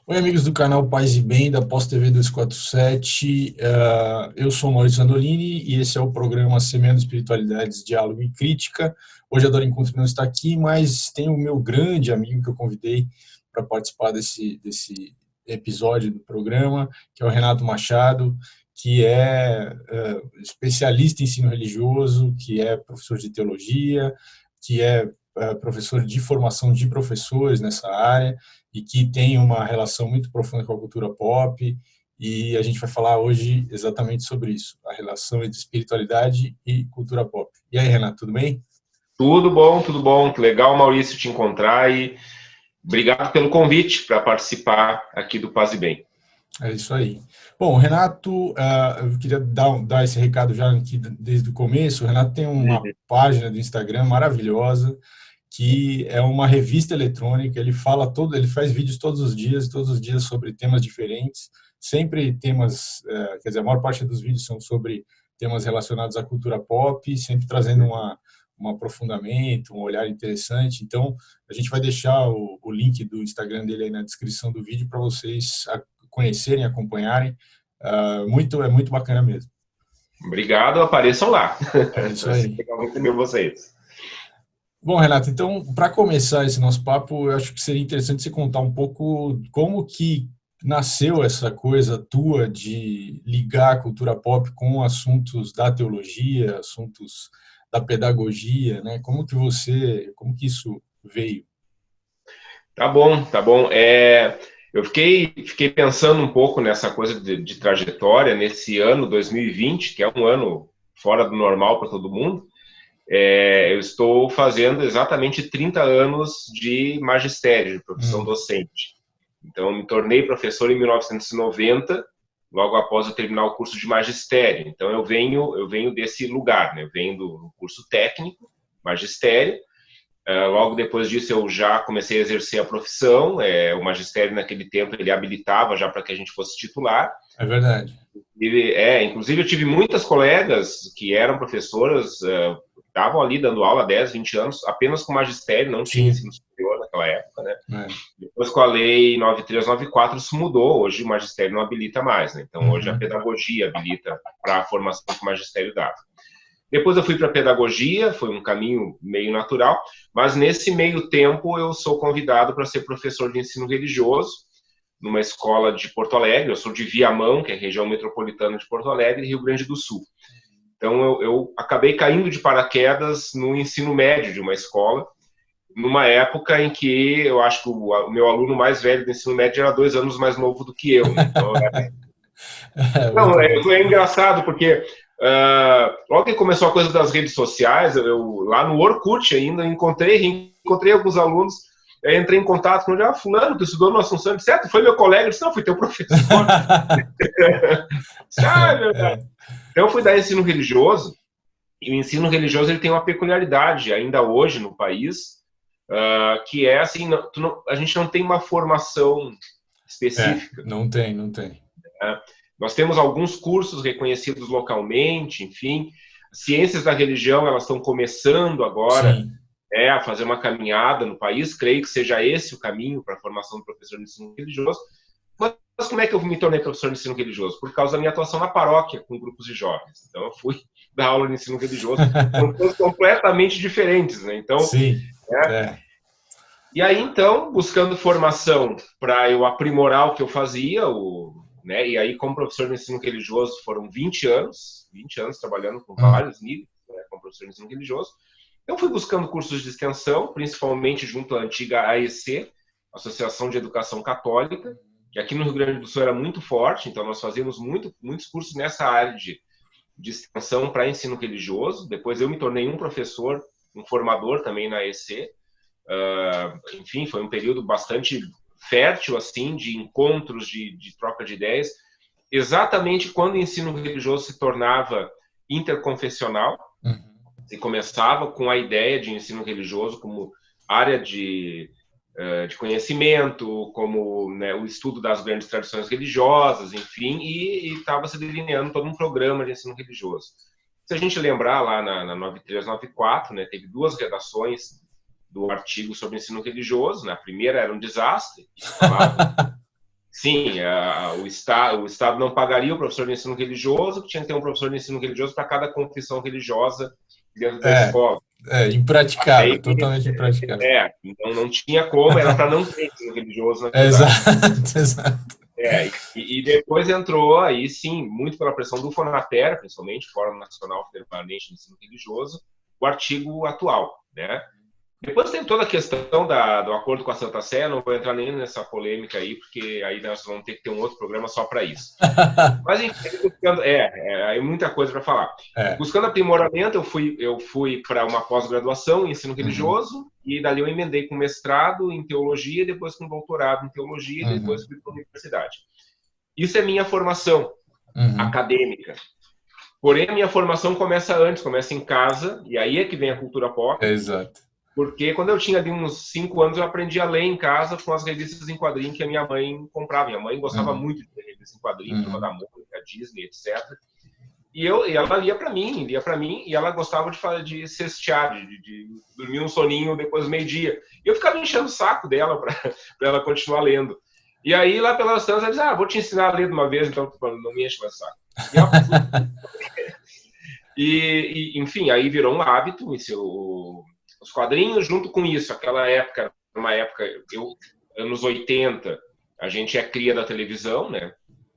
Oi, amigos do canal Paz e Bem, da Pós TV 247. Eu sou Maurício Andolini e esse é o programa Semeando Espiritualidades, Diálogo e Crítica. Hoje a Dora Encontro não está aqui, mas tem o meu grande amigo que eu convidei para participar desse episódio do programa, que é o Renato Machado, que é especialista em ensino religioso, que é professor de teologia, que é professor de formação de professores nessa área e que tem uma relação muito profunda com a cultura pop, e a gente vai falar hoje exatamente sobre isso, a relação entre espiritualidade e cultura pop. E aí, Renato, tudo bem? Tudo bom, tudo bom. Que legal, Maurício, te encontrar e obrigado pelo convite para participar aqui do Paz e Bem. É isso aí. Bom, o Renato, eu queria dar esse recado já aqui desde o começo. O Renato tem uma Uhum. página do Instagram maravilhosa, que é uma revista eletrônica. Ele faz vídeos todos os dias sobre temas diferentes, sempre temas, quer dizer, a maior parte dos vídeos são sobre temas relacionados à cultura pop, sempre trazendo um aprofundamento, um olhar interessante. Então, a gente vai deixar o link do Instagram dele aí na descrição do vídeo para vocês conhecerem, acompanharem. É muito bacana mesmo. Obrigado, apareçam lá. É isso Vai ser aí. legal receber vocês. Bom, Renato, então, para começar esse nosso papo, eu acho que seria interessante você contar um pouco como que nasceu essa coisa tua de ligar a cultura pop com assuntos da teologia, assuntos da pedagogia, né? Como que isso veio? Tá bom, tá bom. Eu fiquei pensando um pouco nessa coisa de trajetória nesse ano 2020, que é um ano fora do normal para todo mundo. Eu estou fazendo exatamente 30 anos de magistério, de profissão Hum, docente. Então, eu me tornei professor em 1990, logo após eu terminar o curso de magistério. Então, eu venho desse lugar, né? Eu venho do curso técnico, magistério. Logo depois disso, eu já comecei a exercer a profissão. O magistério, naquele tempo, ele habilitava já para que a gente fosse titular. é verdade. Inclusive, eu tive muitas colegas que eram professoras, estavam ali dando aula há 10, 20 anos, apenas com magistério, não tinha ensino Sim, superior naquela época, né? é. Depois com a lei 9394 isso mudou, hoje o magistério não habilita mais, né? Então hoje a Uhum. pedagogia habilita para a formação que o magistério dava. Depois eu fui para a pedagogia, foi um caminho meio natural, mas nesse meio tempo eu sou convidado para ser professor de ensino religioso numa escola de Porto Alegre. Eu sou de Viamão, que é a região metropolitana de Porto Alegre, Rio Grande do Sul. Então eu acabei caindo de paraquedas no ensino médio de uma escola, numa época em que eu acho que o meu aluno mais velho do ensino médio era 2 anos mais novo do que eu, né? Então, É, não, muito bom. foi engraçado porque logo que começou a coisa das redes sociais, lá no Orkut ainda encontrei alguns alunos, entrei em contato com ele, fulano, tu estudou no Assunção, certo? Foi meu colega, eu disse, não, fui teu professor. É verdade. É, Então eu fui dar ensino religioso, e o ensino religioso ele tem uma peculiaridade ainda hoje no país, que é assim, a gente não tem uma formação específica. não tem, não tem. Né? Nós temos alguns cursos reconhecidos localmente, enfim. Ciências da religião, elas estão começando agora Sim. a fazer uma caminhada no país. Creio que seja esse o caminho para a formação do professor de ensino religioso. Mas como é que eu me tornei professor de ensino religioso? Por causa da minha atuação na paróquia com grupos de jovens. Então, eu fui dar aula de ensino religioso. São coisas completamente diferentes, né? Então, Sim. né? É. E aí, então, buscando formação para eu aprimorar o que eu fazia, né? E aí, como professor de ensino religioso, foram 20 anos trabalhando com Hum. vários níveis, né, como professor de ensino religioso. Eu fui buscando cursos de extensão, principalmente junto à antiga AEC, Associação de Educação Católica, que aqui no Rio Grande do Sul era muito forte, então nós fazíamos muitos cursos nessa área de extensão para ensino religioso. Depois eu me tornei um professor, um formador também na AEC. Enfim, foi um período bastante fértil, assim, de encontros, de troca de ideias, exatamente quando o ensino religioso se tornava interconfessional, Uhum. se começava com a ideia de ensino religioso como área de conhecimento, como, né, o estudo das grandes tradições religiosas, enfim, e estava se delineando todo um programa de ensino religioso. Se a gente lembrar lá na 9394, né, teve duas redações do artigo sobre ensino religioso, né? A primeira era um desastre, que falava sim, o Estado não pagaria o professor de ensino religioso, que tinha que ter um professor de ensino religioso para cada confissão religiosa dentro da escola. Impraticável, Aí, totalmente impraticável. então não tinha como, era para não ter ensino religioso na cidade. Exato, exato. E depois entrou aí, sim, muito pela pressão do FONAPER, principalmente, Fórum Nacional Permanente de Ensino Religioso, o artigo atual, né? Depois tem toda a questão do acordo com a Santa Sé, não vou entrar nem nessa polêmica aí, porque aí nós vamos ter que ter um outro programa só para isso. Mas, enfim, buscando, aí muita coisa para falar. Buscando aprimoramento, eu fui para uma pós-graduação em ensino religioso, e dali eu emendei com mestrado em teologia, depois com doutorado em teologia, e depois fui para a universidade. Isso é minha formação acadêmica. Porém, a minha formação começa antes, começa em casa, e aí é que vem a cultura pop. Exato. Porque quando eu tinha ali uns 5 anos, eu aprendi a ler em casa com as revistas em quadrinho que a minha mãe comprava. Minha mãe gostava muito de ler revistas em quadrinho, Turma da Mônica, Disney, etc. E ela lia para mim, e ela gostava de cestear, de dormir um soninho depois do meio-dia. E eu ficava enchendo o saco dela para ela continuar lendo. E aí, lá pelas tantas, ela dizia, vou te ensinar a ler de uma vez, então não me enche mais o saco. Enfim, aí virou um hábito, os quadrinhos junto com isso. Aquela época, anos 80, a gente é cria da televisão, né?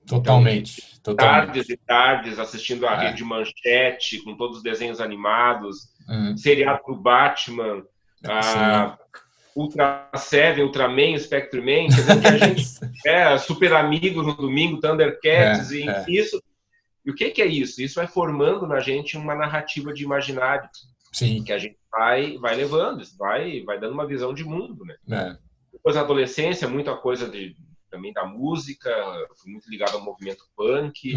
Totalmente. Então, tardes e tardes assistindo a Rede Manchete, com todos os desenhos animados, seriado do Batman, Ultra Seven, Ultraman, Spectreman, a gente Super Amigos no domingo, Thundercats, isso. E o que é isso? Isso vai formando na gente uma narrativa de imaginário. Sim. Que a gente vai levando, vai dando uma visão de mundo, né? Depois na adolescência, muita coisa também da música, fui muito ligado ao movimento punk,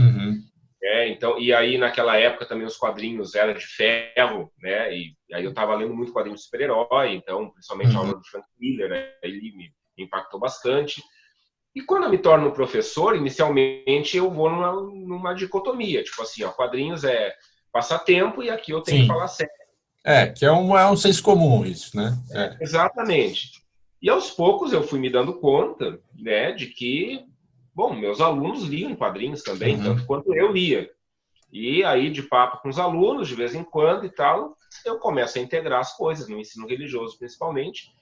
então, e aí naquela época também os quadrinhos eram de ferro, né? E aí eu estava lendo muito quadrinho de super-herói, então principalmente a obra do Frank Miller, né? Ele me impactou bastante. E quando eu me torno professor, inicialmente eu vou numa dicotomia, tipo assim, quadrinhos é passatempo e aqui eu tenho que falar sério. Que é um senso comum isso, né? Exatamente. E aos poucos eu fui me dando conta, né, de que, bom, meus alunos liam quadrinhos também, tanto quanto eu lia. E aí, de papo com os alunos, de vez em quando e tal, eu começo a integrar as coisas, no ensino religioso principalmente.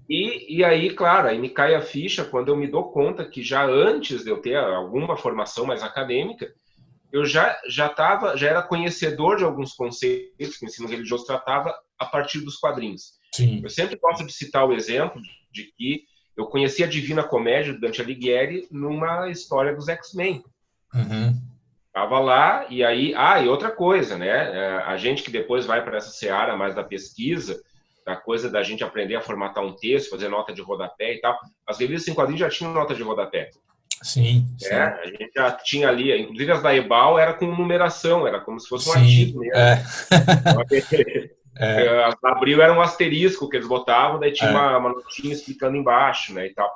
E aí, claro, aí me cai a ficha quando eu me dou conta que já antes de eu ter alguma formação mais acadêmica, eu já era conhecedor de alguns conceitos que o ensino religioso tratava a partir dos quadrinhos. Sim. Eu sempre gosto de citar o exemplo de que eu conheci a Divina Comédia do Dante Alighieri numa história dos X-Men. Estava lá, e aí... e outra coisa, né? A gente que depois vai para essa seara mais da pesquisa, da coisa da gente aprender a formatar um texto, fazer nota de rodapé e tal. As revistas em quadrinhos já tinham nota de rodapé. Sim. A gente já tinha ali, inclusive as da Ebal era com numeração, era como se fosse um artigo mesmo. As da Abril era um asterisco que eles botavam, daí tinha uma notinha explicando embaixo, né, e tal.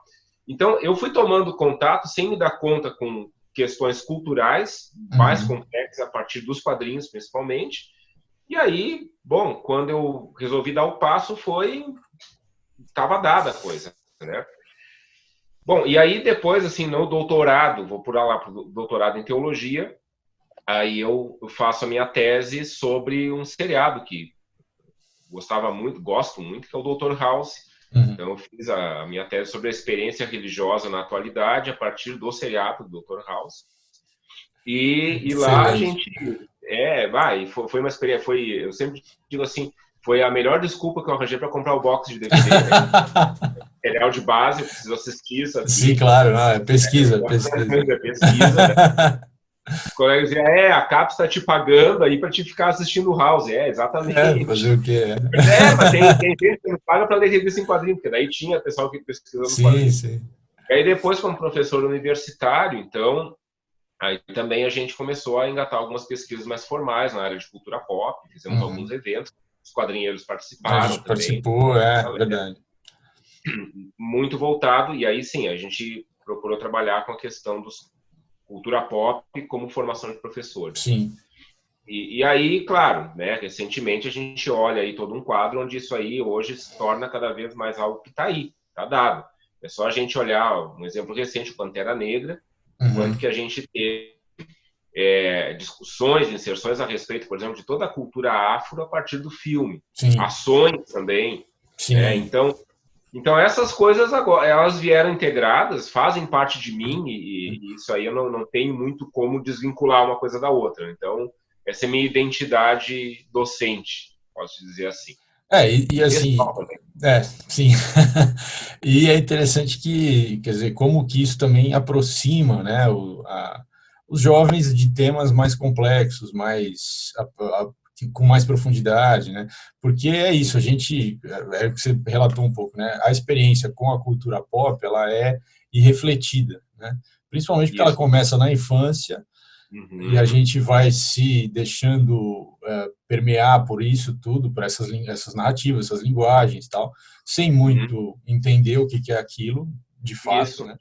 Então, eu fui tomando contato sem me dar conta com questões culturais mais complexas a partir dos quadrinhos, principalmente. E aí, bom, quando eu resolvi dar o passo, estava dada a coisa, né? Bom, e aí depois, assim, no doutorado, vou pular lá para o doutorado em teologia, aí eu faço a minha tese sobre um seriado que gosto muito, que é o Dr. House. Então eu fiz a minha tese sobre a experiência religiosa na atualidade a partir do seriado do Dr. House. E lá a gente... foi uma experiência, eu sempre digo assim, foi a melhor desculpa que eu arranjei para comprar o box de DVD, né? Material de base, eu preciso assistir isso aqui. Sim, claro, pesquisa. Pesquisa, né? Os colegas diziam, a CAPES está te pagando aí para te ficar assistindo o House. Exatamente. Fazer o quê? Mas tem gente que não paga para ler revista em quadrinho, porque daí tinha pessoal que pesquisando no quadrinho. Sim. E aí depois, como professor universitário, então, aí também a gente começou a engatar algumas pesquisas mais formais na área de cultura pop, fizemos alguns eventos, os quadrinheiros participaram a gente também. Participou, verdade. Muito voltado, e aí sim, a gente procurou trabalhar com a questão dos cultura pop como formação de professores. Sim. E aí, claro, né, recentemente a gente olha aí todo um quadro onde isso aí hoje se torna cada vez mais algo que está aí, está dado. É só a gente olhar um exemplo recente, o Pantera Negra, quanto que a gente teve discussões, inserções a respeito, por exemplo, de toda a cultura afro a partir do filme. Sim. Ações também. Sim. Então essas coisas agora, elas vieram integradas, fazem parte de mim e isso aí eu não tenho muito como desvincular uma coisa da outra. Então, essa é minha identidade docente, posso dizer assim. E assim, sim. E é interessante que, quer dizer, como que isso também aproxima, né, os jovens de temas mais complexos, com mais profundidade, né? Porque é isso, a gente, é o que você relatou um pouco, né? A experiência com a cultura pop, ela é irrefletida, né? Principalmente porque ela começa na infância e a gente vai se deixando permear por isso tudo, por essas narrativas, essas linguagens, tal, sem muito entender o que é aquilo, de fato, né?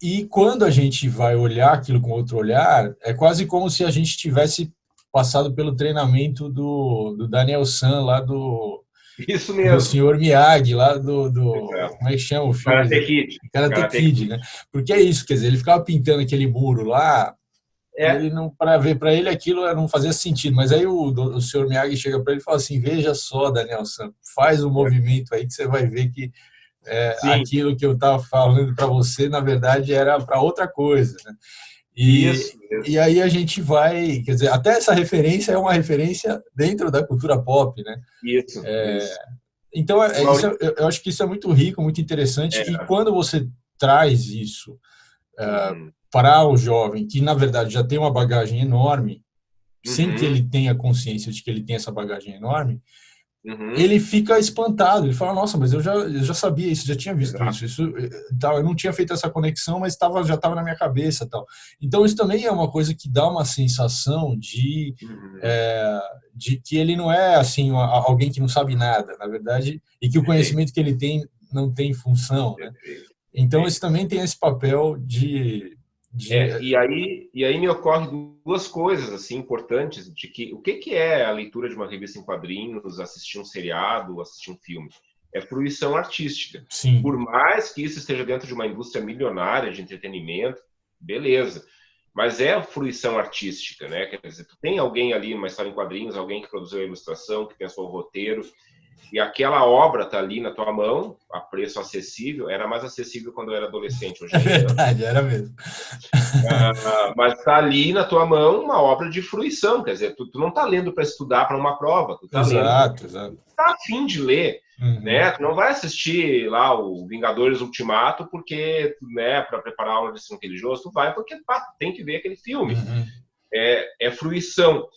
E quando a gente vai olhar aquilo com outro olhar, é quase como se a gente tivesse passado pelo treinamento do Daniel San, lá do Sr. Miyagi, lá como é que chama o filme? Karate Kid. Karate Kid, né? Porque é isso, quer dizer, ele ficava pintando aquele muro lá, e ele não, para ele aquilo não fazia sentido, mas aí o Sr. Miyagi chega para ele e fala assim: veja só, Daniel San, faz o movimento aí que você vai ver que aquilo que eu estava falando para você, na verdade, era para outra coisa, né? E aí a gente vai, quer dizer, até essa referência é uma referência dentro da cultura pop, né? Isso. Então, eu acho que isso é muito rico, muito interessante, e quando você traz isso para o jovem, que na verdade já tem uma bagagem enorme, sem que ele tenha consciência de que ele tem essa bagagem enorme, ele fica espantado, ele fala: nossa, mas eu já sabia isso, já tinha visto isso tal, eu não tinha feito essa conexão, mas já estava na minha cabeça, tal. Então isso também é uma coisa que dá uma sensação de que ele não é assim alguém que não sabe nada, na verdade, e que o conhecimento que ele tem não tem função, né? Então isso também tem esse papel e aí me ocorrem duas coisas assim importantes de que o que é a leitura de uma revista em quadrinhos, assistir um seriado, assistir um filme? É fruição artística. Sim. Por mais que isso esteja dentro de uma indústria milionária de entretenimento, beleza. Mas é a fruição artística, né? Quer dizer, tu tem alguém ali, uma história em quadrinhos, alguém que produziu a ilustração, que pensou o roteiro, e aquela obra está ali na tua mão, a preço acessível. Era mais acessível quando eu era adolescente. Hoje é verdade, era mesmo. Mas está ali na tua mão uma obra de fruição. Quer dizer, tu não está lendo para estudar para uma prova. Tu está lendo. Tu está a fim de ler. Né? Tu não vai assistir lá o Vingadores Ultimato porque, né, para preparar a aula de ensino religioso. Tu vai porque tem que ver aquele filme. É fruição.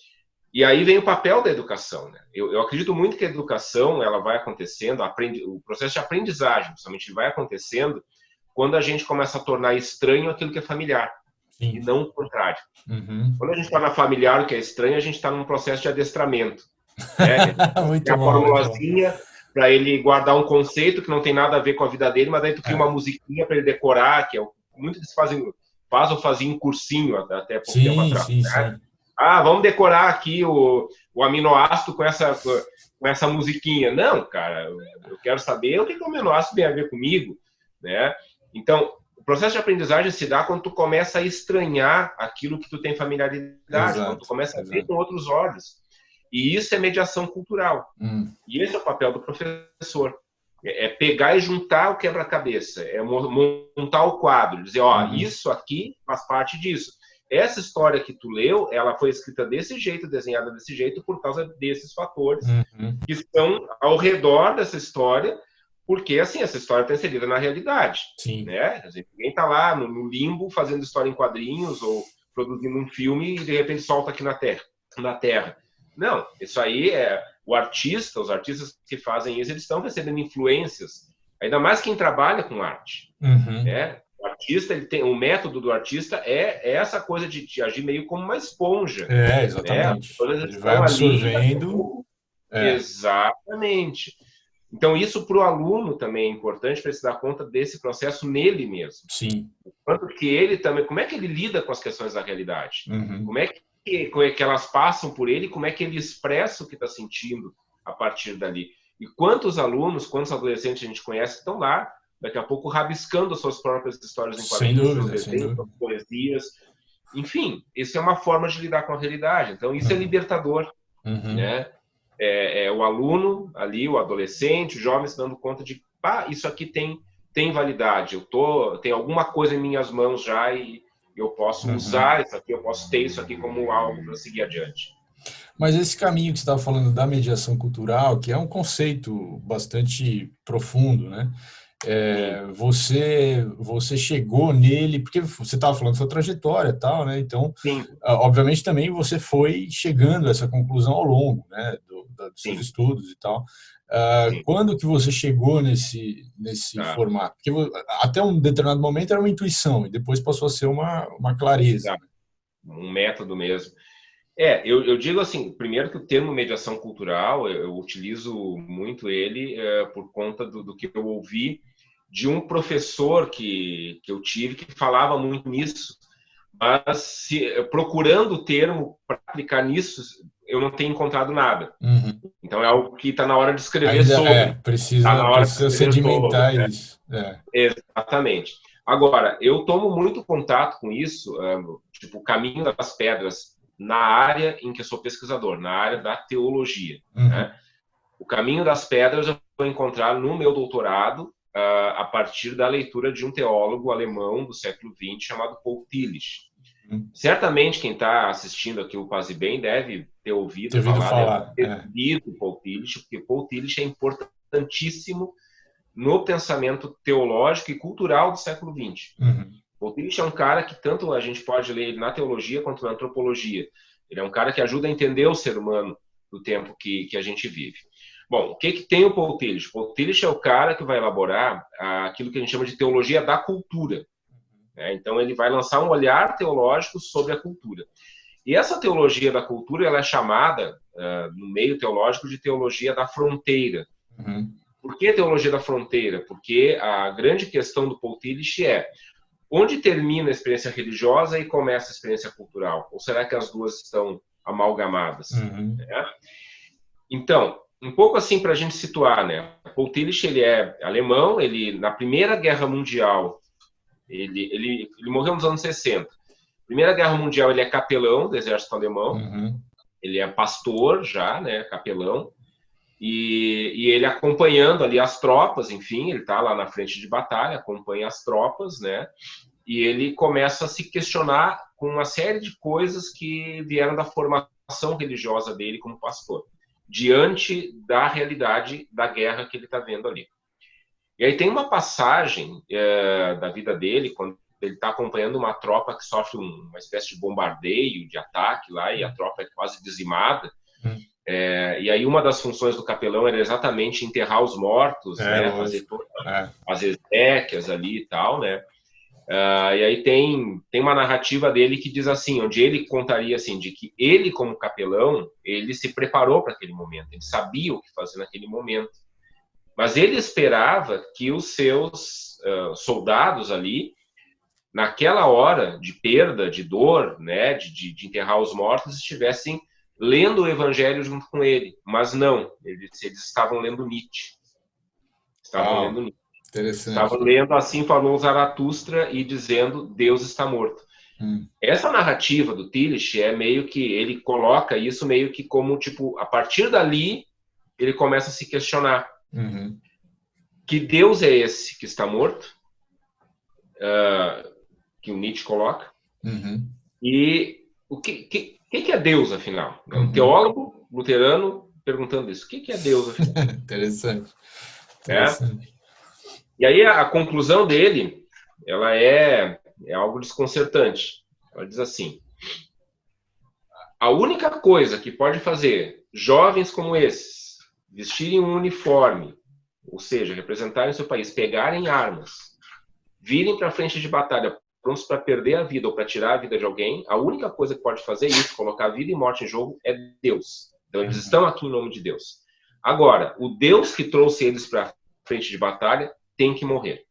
E aí vem o papel da educação, né? Eu acredito muito que a educação ela vai acontecendo, o processo de aprendizagem, principalmente, vai acontecendo quando a gente começa a tornar estranho aquilo que é familiar. Sim. E não o contrário. Quando a gente torna familiar o que é estranho, a gente está num processo de adestramento. Né? Muito a formulazinha para ele guardar um conceito que não tem nada a ver com a vida dele, mas daí tu cria uma musiquinha para ele decorar, que é muito que se faz ou fazia em cursinho até pouco tempo atrás. Sim. Vamos decorar aqui o aminoácido com essa musiquinha. Não, cara, eu quero saber o que o aminoácido tem a ver comigo, né? Então, o processo de aprendizagem se dá quando tu começa a estranhar aquilo que tu tem familiaridade, quando tu começa a ver com outros olhos. E isso é mediação cultural. E esse é o papel do professor. É pegar e juntar o quebra-cabeça, é montar o quadro, dizer, isso aqui faz parte disso. Essa história que tu leu, ela foi escrita desse jeito, desenhada desse jeito, por causa desses fatores que estão ao redor dessa história, porque, assim, essa história está inserida na realidade. Sim. Né? Quer dizer, ninguém está lá no limbo fazendo história em quadrinhos ou produzindo um filme e, de repente, solta aqui na Terra. Não, isso aí é o artista, os artistas que fazem isso, eles estão recebendo influências, ainda mais quem trabalha com arte. Né? O artista, o método do artista é essa coisa de agir meio como uma esponja. Exatamente. Né? Ele vai absorvendo. Exatamente. Então, isso para o aluno também é importante para ele se dar conta desse processo nele mesmo. Sim. Quanto que ele também, como é que ele lida com as questões da realidade? Como é que elas passam por ele, como é que ele expressa o que está sentindo a partir dali. E quantos alunos, quantos adolescentes a gente conhece que estão lá daqui a pouco rabiscando as suas próprias histórias em Sem quadrinhos, seus dúvida, sem desenhos, dúvida. suas poesias. Enfim, isso é uma forma de lidar com a realidade. Então, isso é libertador, né? É o aluno ali, o adolescente, o jovem se dando conta de, pá, isso aqui tem validade. Tem alguma coisa em minhas mãos já e eu posso usar isso aqui, eu posso ter isso aqui como algo para seguir adiante. Mas esse caminho que você estava falando da mediação cultural, que é um conceito bastante profundo, né? Você chegou nele, porque você estava falando da sua trajetória e tal, né? Então, Sim. Obviamente também você foi chegando a essa conclusão ao longo, né? Dos seus Sim. estudos e tal. Sim. Quando que você chegou nesse formato? Porque até um determinado momento era uma intuição e depois passou a ser uma clareza. Um método mesmo. Eu digo assim, primeiro que o termo mediação cultural, eu utilizo muito ele por conta do que eu ouvi de um professor que eu tive que falava muito nisso, mas procurando o termo para aplicar nisso, eu não tenho encontrado nada. Então é algo que está na hora de escrever sobre. Precisa sedimentar isso. Exatamente. Agora, eu tomo muito contato com isso, tipo, o caminho das pedras, na área em que eu sou pesquisador, na área da teologia. Né? O caminho das pedras eu vou encontrar no meu doutorado, a partir da leitura de um teólogo alemão do século XX chamado Paul Tillich. Certamente quem está assistindo aqui o Paz e Bem deve ter ouvido falar, deve ter lido Paul Tillich, porque Paul Tillich é importantíssimo no pensamento teológico e cultural do século XX. Paul Tillich é um cara que tanto a gente pode ler ele na teologia quanto na antropologia. Ele é um cara que ajuda a entender o ser humano do tempo que a gente vive. Bom, o que tem o Paul Tillich? Paul Tillich é o cara que vai elaborar aquilo que a gente chama de teologia da cultura. Então, ele vai lançar um olhar teológico sobre a cultura. E essa teologia da cultura ela é chamada, no meio teológico, de teologia da fronteira. Por que teologia da fronteira? Porque a grande questão do Paul Tillich é onde termina a experiência religiosa e começa a experiência cultural? Ou será que as duas estão amalgamadas? Então, um pouco assim para a gente situar, né? Paul Tillich, ele é alemão, ele na Primeira Guerra Mundial, ele morreu nos anos 60. Primeira Guerra Mundial, ele é capelão do exército alemão, ele é pastor já, né, capelão, e ele acompanhando ali as tropas, enfim, ele está lá na frente de batalha, acompanha as tropas, né, e ele começa a se questionar com uma série de coisas que vieram da formação religiosa dele como pastor, diante da realidade da guerra que ele está vendo ali. E aí tem uma passagem da vida dele, quando ele está acompanhando uma tropa que sofre uma espécie de bombardeio, de ataque lá, e a tropa é quase dizimada. E aí uma das funções do capelão era exatamente enterrar os mortos, né, fazer todas as exéquias ali e tal, né. E aí tem uma narrativa dele que diz assim, onde ele contaria assim, de que ele como capelão, ele se preparou para aquele momento, ele sabia o que fazer naquele momento. Mas ele esperava que os seus soldados ali, naquela hora de perda, de dor, né, de enterrar os mortos, estivessem lendo o Evangelho junto com ele. Mas não, eles estavam lendo Nietzsche. Estavam lendo Assim Falou Zaratustra e dizendo Deus está morto. Essa narrativa do Tillich é meio que, ele coloca isso meio que como, tipo, a partir dali, ele começa a se questionar. Que Deus é esse que está morto? Que o Nietzsche coloca. E o que é Deus, afinal? É um teólogo luterano perguntando isso. O que é Deus, afinal? Interessante. E aí a conclusão dele, ela é algo desconcertante. Ela diz assim: a única coisa que pode fazer jovens como esses vestirem um uniforme, ou seja, representarem seu país, pegarem armas, virem para frente de batalha, prontos para perder a vida ou para tirar a vida de alguém, a única coisa que pode fazer isso, colocar vida e morte em jogo, é Deus. Então eles estão aqui em nome de Deus. Agora, o Deus que trouxe eles para frente de batalha tem que morrer.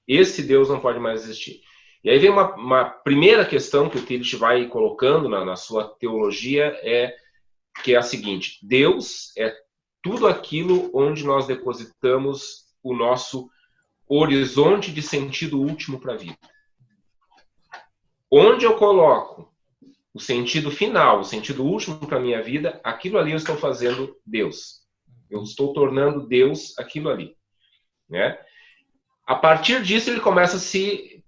Esse Deus não pode mais existir. E aí vem uma primeira questão que o Tillich vai colocando na sua teologia, que é a seguinte: Deus é tudo aquilo onde nós depositamos o nosso horizonte de sentido último para a vida. Onde eu coloco o sentido final, o sentido último para a minha vida, aquilo ali eu estou fazendo Deus. Eu estou tornando Deus aquilo ali. Né? A partir disso, ele começa a se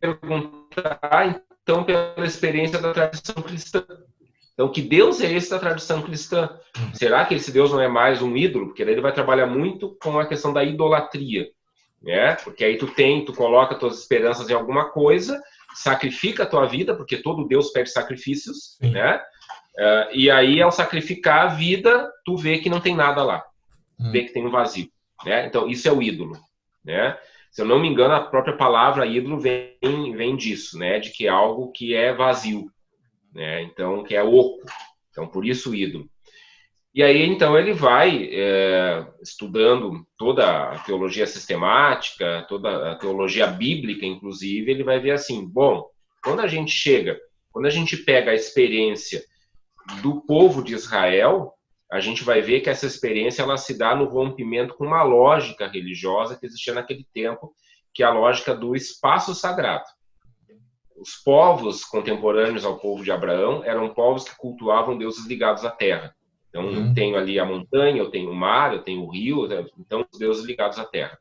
perguntar, então, pela experiência da tradição cristã. Então, que Deus é esse da tradição cristã? Será que esse Deus não é mais um ídolo? Porque daí ele vai trabalhar muito com a questão da idolatria. Né? Porque aí tu coloca tuas esperanças em alguma coisa, sacrifica a tua vida, porque todo Deus pede sacrifícios, né? E aí, ao sacrificar a vida, tu vê que não tem nada lá. Vê que tem um vazio. Né? Então, isso é o ídolo. Né? Se eu não me engano, a própria palavra ídolo vem disso, né? De que é algo que é vazio. Né? Então, que é oco. Então, por isso o ídolo. E aí, então, ele vai estudando toda a teologia sistemática, toda a teologia bíblica, inclusive, ele vai ver assim, bom, quando a gente pega a experiência do povo de Israel, a gente vai ver que essa experiência ela se dá no rompimento com uma lógica religiosa que existia naquele tempo, que é a lógica do espaço sagrado. Os povos contemporâneos ao povo de Abraão eram povos que cultuavam deuses ligados à terra. Então, eu tenho ali a montanha, eu tenho o mar, eu tenho o rio, então, os deuses ligados à terra.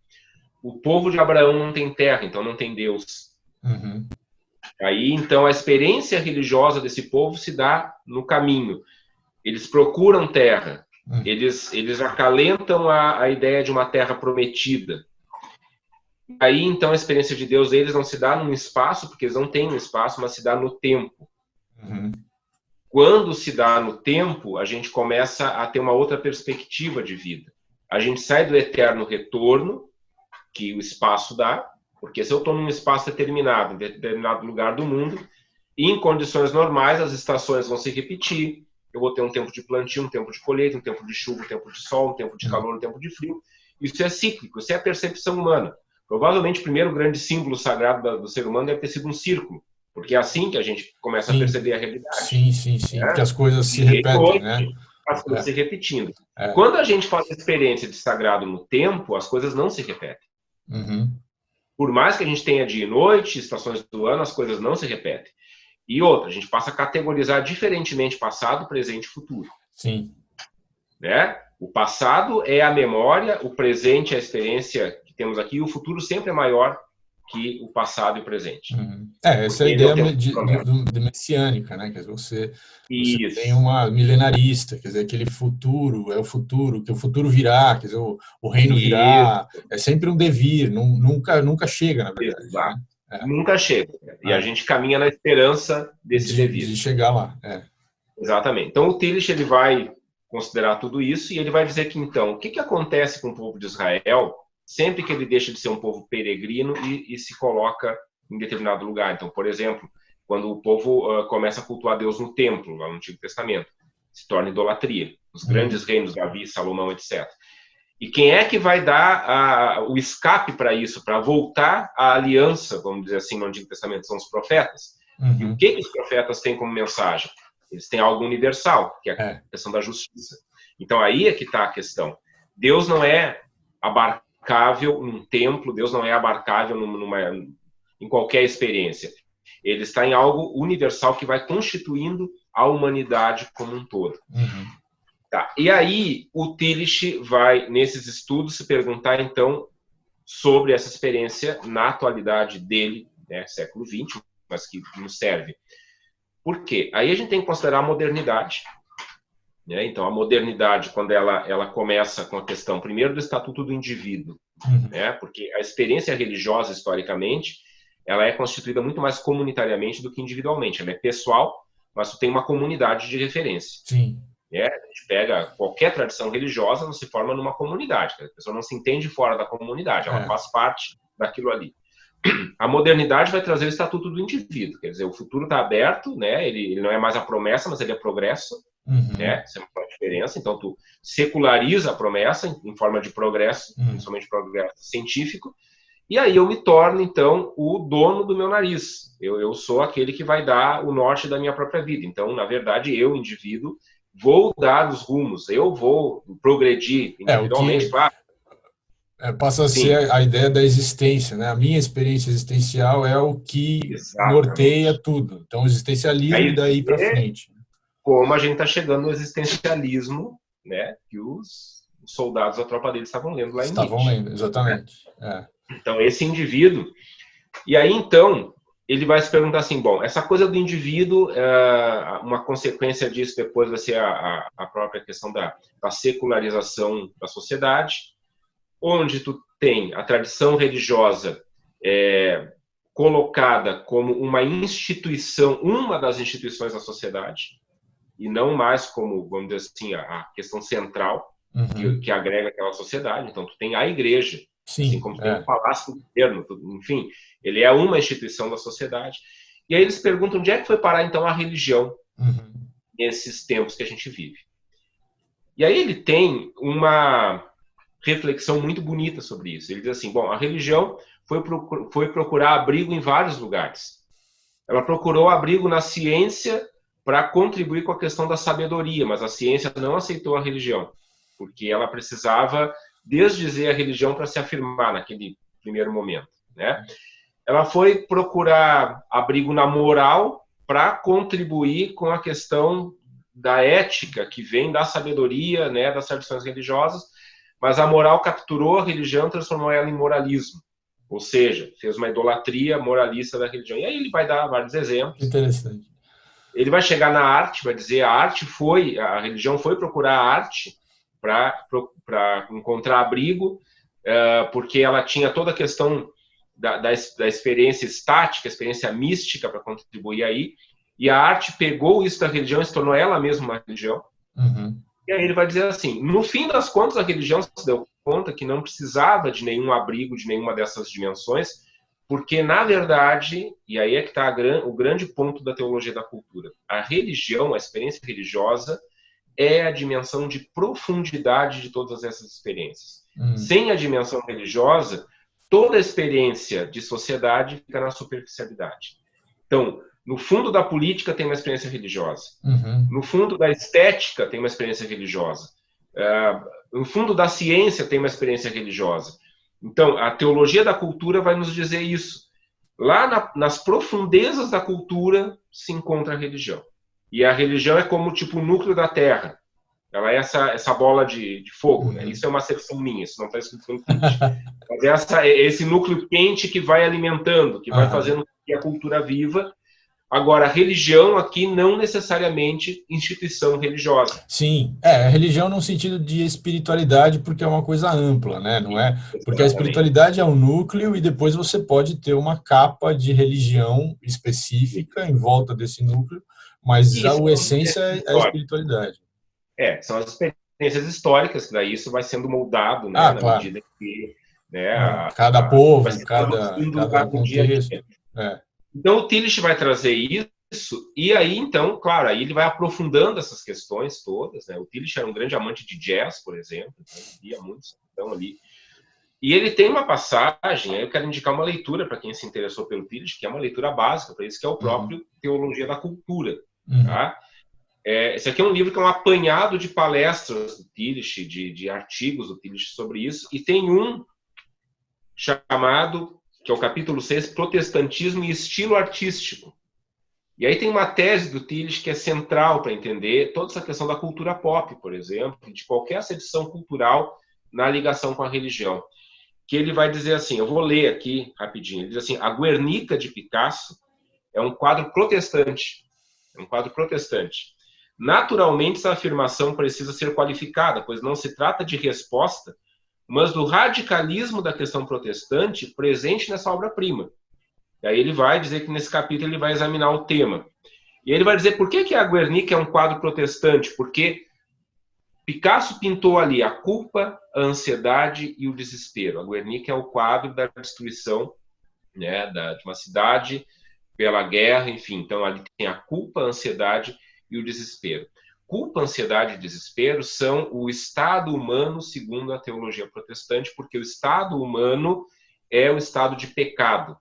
O povo de Abraão não tem terra, então não tem Deus. Aí, então, a experiência religiosa desse povo se dá no caminho. Eles procuram terra, eles acalentam a ideia de uma terra prometida. Aí, então, a experiência de Deus deles não se dá num espaço, porque eles não têm um espaço, mas se dá no tempo. Quando se dá no tempo, a gente começa a ter uma outra perspectiva de vida. A gente sai do eterno retorno, que o espaço dá, porque se eu estou num espaço determinado, em determinado lugar do mundo, e em condições normais, as estações vão se repetir, eu vou ter um tempo de plantio, um tempo de colheita, um tempo de chuva, um tempo de sol, um tempo de calor, um tempo de frio. Isso é cíclico, isso é a percepção humana. Provavelmente o primeiro grande símbolo sagrado do ser humano deve ter sido um círculo, porque é assim que a gente começa a perceber a realidade. Sim. Né? Que as coisas se repetem, né? As coisas se repetindo. Quando a gente faz a experiência de sagrado no tempo, as coisas não se repetem. Por mais que a gente tenha dia e noite, estações do ano, as coisas não se repetem. E outra, a gente passa a categorizar diferentemente passado, presente e futuro. Sim. Né? O passado é a memória, o presente é a experiência que temos aqui, e o futuro sempre é maior que o passado e o presente. Essa é a ideia de messiânica, né? Quer dizer, você tem uma milenarista, quer dizer, aquele futuro, é o futuro, que o futuro virá, quer dizer, o reino virá, é sempre um devir, nunca chega, na verdade. Exato. Né? Nunca chega. E a gente caminha na esperança desse devir. De chegar lá. Exatamente. Então, o Tillich ele vai considerar tudo isso e ele vai dizer que, então, o que acontece com o povo de Israel sempre que ele deixa de ser um povo peregrino e se coloca em determinado lugar. Então, por exemplo, quando o povo começa a cultuar Deus no templo, lá no Antigo Testamento, se torna idolatria. Os grandes reinos, Davi, Salomão, etc. E quem é que vai dar o escape para isso, para voltar à aliança, vamos dizer assim, no Antigo Testamento? São os profetas. E o que os profetas têm como mensagem? Eles têm algo universal, que é a questão da justiça. Então, aí é que está a questão. Deus não é abarcável num templo, Deus não é abarcável em qualquer experiência. Ele está em algo universal que vai constituindo a humanidade como um todo. Tá. E aí, o Tillich vai, nesses estudos, se perguntar, então, sobre essa experiência na atualidade dele, né, século XX, mas que nos serve. Por quê? Aí a gente tem que considerar a modernidade. Né? Então, a modernidade, quando ela começa com a questão, primeiro, do estatuto do indivíduo. Né? Porque a experiência religiosa, historicamente, ela é constituída muito mais comunitariamente do que individualmente. Ela é pessoal, mas tu tem uma comunidade de referência. Sim. A gente pega qualquer tradição religiosa, não se forma numa comunidade. A pessoa não se entende fora da comunidade, ela faz parte daquilo ali. A modernidade vai trazer o estatuto do indivíduo, quer dizer, o futuro está aberto, né? Ele não é mais a promessa, mas ele é progresso, né? Isso é uma diferença. Então, tu seculariza a promessa em forma de progresso, principalmente progresso científico, e aí eu me torno, então, o dono do meu nariz. Eu sou aquele que vai dar o norte da minha própria vida. Então, na verdade, eu, indivíduo, vou dar os rumos, eu vou progredir individualmente, claro. Passa a Sim, ser a ideia da existência, né? A minha experiência existencial é o que norteia exatamente. tudo. Então, existencialismo e Aí daí para frente. como a gente está chegando no existencialismo, né, que os soldados da tropa dele estavam lendo lá em Estavam Nietzsche. lendo, exatamente. Então, esse indivíduo, e aí então, ele vai se perguntar assim, bom, essa coisa do indivíduo, uma consequência disso depois vai ser a própria questão da secularização da sociedade, onde tu tem a tradição religiosa colocada como uma instituição, uma das instituições da sociedade, e não mais como, vamos dizer assim, a questão central que agrega aquela sociedade. Então, tu tem a igreja, assim Sim, como tu tem o palácio do governo, enfim, ele é uma instituição da sociedade. E aí eles perguntam onde é que foi parar, então, a religião nesses tempos que a gente vive. E aí ele tem uma reflexão muito bonita sobre isso. Ele diz assim, bom, a religião foi procurar abrigo em vários lugares. Ela procurou abrigo na ciência para contribuir com a questão da sabedoria, mas a ciência não aceitou a religião, porque ela precisava desdizer a religião para se afirmar naquele primeiro momento, né? Ela foi procurar abrigo na moral para contribuir com a questão da ética que vem da sabedoria, né, das tradições religiosas, mas a moral capturou a religião e transformou ela em moralismo. Ou seja, fez uma idolatria moralista da religião. E aí ele vai dar vários exemplos. interessante. Ele vai chegar na arte, vai dizer a religião foi procurar a arte para encontrar abrigo, porque ela tinha toda a questão da experiência estática, experiência mística para contribuir aí, e a arte pegou isso da religião e se tornou ela mesma uma religião. E aí ele vai dizer assim, no fim das contas a religião se deu conta que não precisava de nenhum abrigo, de nenhuma dessas dimensões, porque, na verdade, e aí é que está o grande ponto da teologia da cultura, a religião, a experiência religiosa, é a dimensão de profundidade de todas essas experiências. Sem a dimensão religiosa, toda experiência de sociedade fica na superficialidade. Então, no fundo da política tem uma experiência religiosa. No fundo da estética tem uma experiência religiosa. No fundo da ciência tem uma experiência religiosa. Então, a teologia da cultura vai nos dizer isso. Lá nas profundezas da cultura se encontra a religião. E a religião é como tipo o núcleo da Terra. Ela é essa bola de fogo. Né? Isso é uma acepção minha, isso não está escrito pelo Nietzsche. Mas esse núcleo quente que vai alimentando, que vai fazendo que a cultura viva. Agora, religião aqui não necessariamente instituição religiosa. Sim, a religião no sentido de espiritualidade, porque é uma coisa ampla, né? Não é? Porque a Exatamente. espiritualidade é um núcleo e depois você pode ter uma capa de religião específica em volta desse núcleo, mas a Isso essência é a espiritualidade. são as experiências históricas, que daí isso vai sendo moldado, né, na Claro. medida que né, Cada vai povo, se traduzindo cada no dia a contexto. dia. Então, o Tillich vai trazer isso, e aí, então, claro, aí ele vai aprofundando essas questões todas. Né? O Tillich era um grande amante de jazz, por exemplo, então ele via muito então, ali. E ele tem uma passagem, aí eu quero indicar uma leitura para quem se interessou pelo Tillich, que é uma leitura básica para isso, que é o próprio Teologia da Cultura. Tá? Esse aqui é um livro que é um apanhado de palestras do Tillich, de artigos do Tillich sobre isso, e tem um chamado, que é o capítulo 6, Protestantismo e Estilo Artístico. E aí tem uma tese do Tillich que é central para entender toda essa questão da cultura pop, por exemplo, de qualquer acepção cultural na ligação com a religião. Que ele vai dizer assim, eu vou ler aqui rapidinho, ele diz assim, a Guernica de Picasso é um quadro protestante. É um quadro protestante. Naturalmente, essa afirmação precisa ser qualificada, pois não se trata de resposta, mas do radicalismo da questão protestante presente nessa obra-prima. E aí ele vai dizer que nesse capítulo ele vai examinar o tema. E ele vai dizer por que a Guernica é um quadro protestante? Porque Picasso pintou ali a culpa, a ansiedade e o desespero. A Guernica é o quadro da destruição, né, de uma cidade pela guerra, enfim. Então ali tem a culpa, a ansiedade e o desespero. Culpa, ansiedade e desespero são o estado humano segundo a teologia protestante, porque o estado humano é o estado de pecado.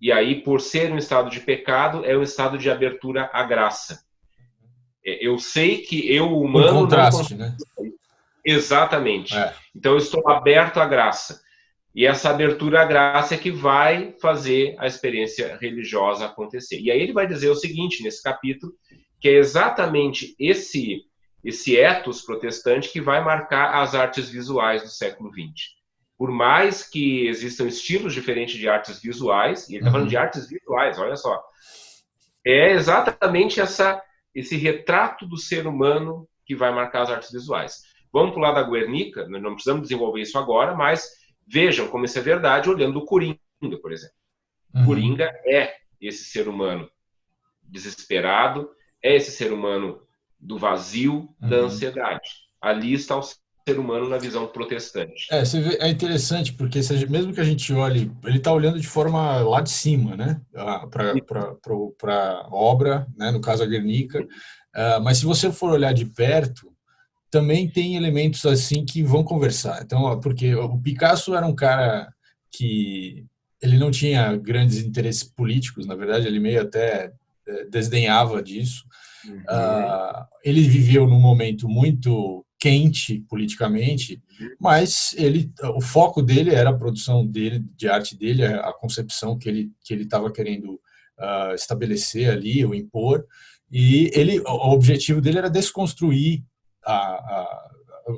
E aí, por ser um estado de pecado, é um estado de abertura à graça. Eu sei que eu, humano, Por contraste, não consigo. né? Exatamente. Então, eu estou aberto à graça. E essa abertura à graça é que vai fazer a experiência religiosa acontecer. E aí ele vai dizer o seguinte, nesse capítulo, que é exatamente esse ethos protestante que vai marcar as artes visuais do século XX. Por mais que existam estilos diferentes de artes visuais, e ele está falando de artes visuais, olha só, é exatamente esse retrato do ser humano que vai marcar as artes visuais. Vamos pular da Guernica, não precisamos desenvolver isso agora, mas vejam como isso é verdade olhando o Coringa, por exemplo. Coringa é esse ser humano desesperado, é esse ser humano do vazio, da ansiedade. Ali está o ser humano na visão protestante. Você vê, é interessante, porque mesmo que a gente olhe, ele está olhando de forma lá de cima, né, para a obra, né, no caso a Guernica, mas se você for olhar de perto, também tem elementos assim que vão conversar. Então, porque o Picasso era um cara que ele não tinha grandes interesses políticos, na verdade, ele meio até desdenhava disso. Ele viveu num momento muito quente politicamente, mas o foco dele era a produção dele, de arte dele, a concepção que ele estava querendo estabelecer ali, ou impor, e o objetivo dele era desconstruir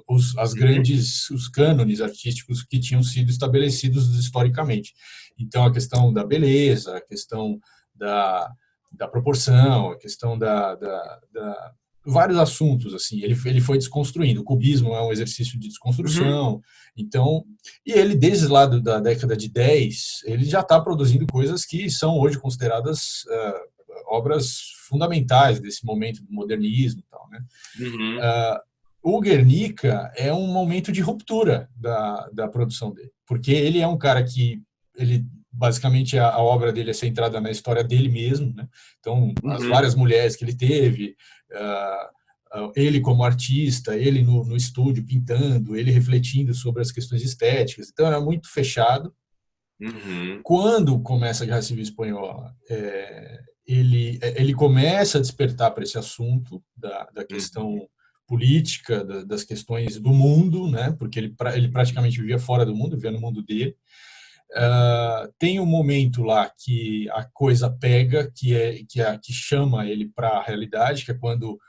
os cânones artísticos que tinham sido estabelecidos historicamente. Então, a questão da beleza, a questão da proporção, a questão vários assuntos, assim, ele foi desconstruindo. O cubismo é um exercício de desconstrução, então, e ele, desde lá da década de 10, ele já está produzindo coisas que são hoje consideradas obras fundamentais desse momento do modernismo e tal, né? O Guernica é um momento de ruptura da produção dele, porque ele é um cara que basicamente a obra dele é centrada na história dele mesmo, né? Então, as várias mulheres que ele teve, ele como artista, ele no estúdio pintando, ele refletindo sobre as questões estéticas. Então, era muito fechado. Quando começa a Guerra Civil Espanhola, ele começa a despertar para esse assunto da questão política, das questões do mundo, né? Porque ele praticamente vivia fora do mundo, vivia no mundo dele. Tem um momento lá que a coisa pega, que chama ele para a realidade, que é quando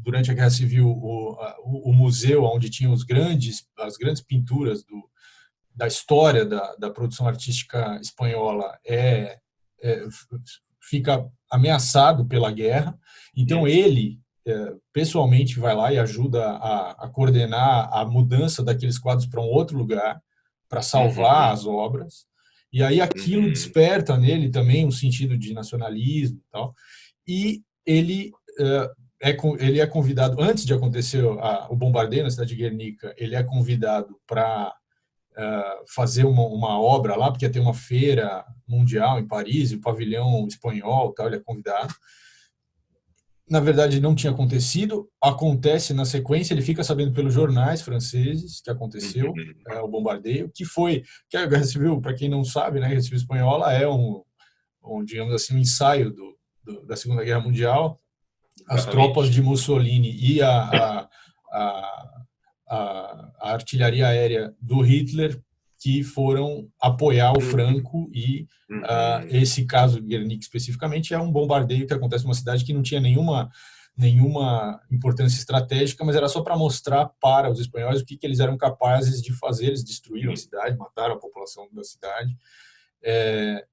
durante a Guerra Civil o museu onde tinham as grandes pinturas da história da produção artística espanhola fica ameaçado pela guerra. Então ele pessoalmente vai lá e ajuda a coordenar a mudança daqueles quadros para um outro lugar, para salvar as obras. E aí aquilo desperta nele também um sentido de nacionalismo e tal. E ele é convidado, antes de acontecer o bombardeio na cidade de Guernica, ele é convidado para fazer uma obra lá, porque ia ter uma feira mundial em Paris, e o pavilhão espanhol, tal, ele é convidado. Na verdade, não tinha acontecido, acontece na sequência, ele fica sabendo pelos jornais franceses que aconteceu o bombardeio, que a Guerra Civil, para quem não sabe, né, a Guerra Civil Espanhola é digamos assim, um ensaio da Segunda Guerra Mundial. As tropas de Mussolini e a artilharia aérea do Hitler que foram apoiar o Franco e esse caso Guernica especificamente é um bombardeio que acontece numa cidade que não tinha nenhuma importância estratégica, mas era só para mostrar para os espanhóis o que eles eram capazes de fazer. Eles destruíram a cidade, mataram a população da cidade,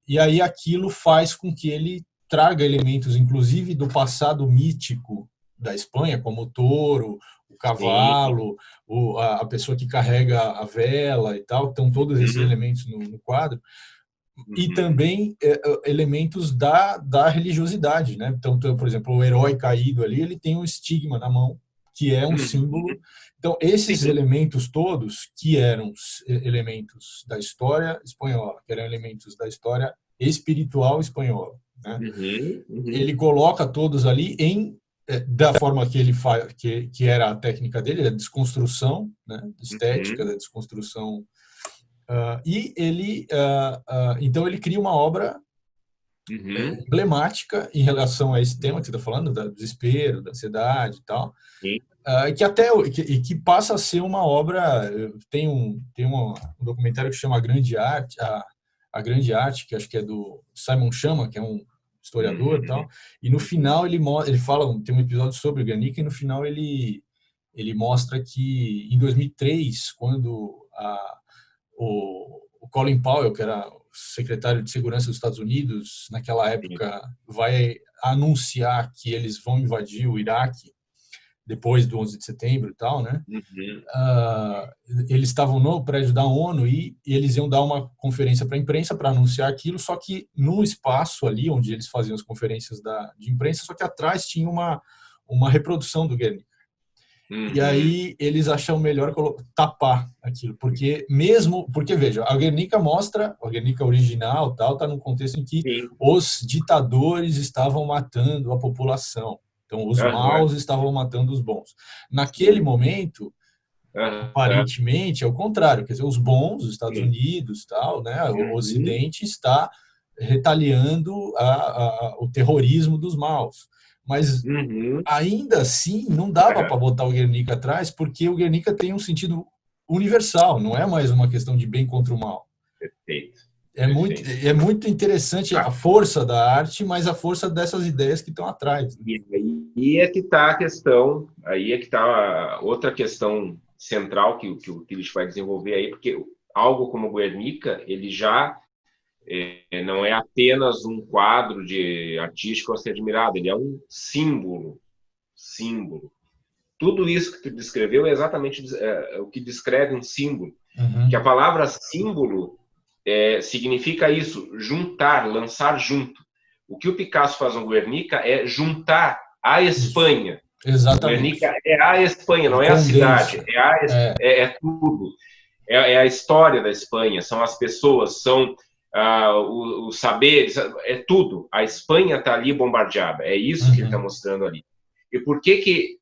e aí aquilo faz com que ele traga elementos, inclusive do passado mítico da Espanha, como o touro, o cavalo, a pessoa que carrega a vela e tal, estão todos esses elementos no quadro, e também elementos da religiosidade, né? Então, por exemplo, o herói caído ali, ele tem um estigma na mão, que é um símbolo. Então, esses elementos todos, que eram elementos da história espanhola, que eram elementos da história espiritual espanhola, né? Ele coloca todos ali da forma que ele faz, que era a técnica dele, a desconstrução, né, estética, da desconstrução. E ele, então, ele cria uma obra emblemática em relação a esse tema que você está falando, do desespero, da ansiedade e tal. que passa a ser uma obra. Tem um documentário que chama A Grande Arte, a Grande Arte, que acho que é do Simon Schama, que é um historiador e tal, e no final ele fala, tem um episódio sobre o Guernica, e no final ele mostra que em 2003, quando o Colin Powell, que era o secretário de Segurança dos Estados Unidos, naquela época, vai anunciar que eles vão invadir o Iraque depois do 11 de setembro e tal, né? Eles estavam no prédio da ONU e eles iam dar uma conferência para a imprensa para anunciar aquilo, só que no espaço ali onde eles faziam as conferências de imprensa, só que atrás tinha uma reprodução do Guernica. E aí eles acham melhor tapar aquilo, porque veja, a Guernica original tal, está num contexto em que os ditadores estavam matando a população. Então, os maus estavam matando os bons. Naquele momento, aparentemente, é o contrário. Quer dizer, os bons, os Estados Unidos, tal, né, o Ocidente está retaliando o terrorismo dos maus. Mas, ainda assim, não dava para botar o Guernica atrás, porque o Guernica tem um sentido universal, não é mais uma questão de bem contra o mal. Perfeito. É muito interessante a força da arte, mas a força dessas ideias que estão atrás. E aí é que está a questão, aí é que está outra questão central que o Tillich vai desenvolver aí, porque algo como o Guernica, ele já não é apenas um quadro artístico a ser admirado, ele é um símbolo. Tudo isso que tu descreveu é exatamente o que descreve um símbolo. Que a palavra símbolo significa isso, juntar, lançar junto. O que o Picasso faz no Guernica é juntar a Espanha. Exatamente. O Guernica é a Espanha, não é a cidade, é tudo. É a história da Espanha, são as pessoas, são os saberes, é tudo. A Espanha está ali bombardeada, é isso que ele está mostrando ali. E por que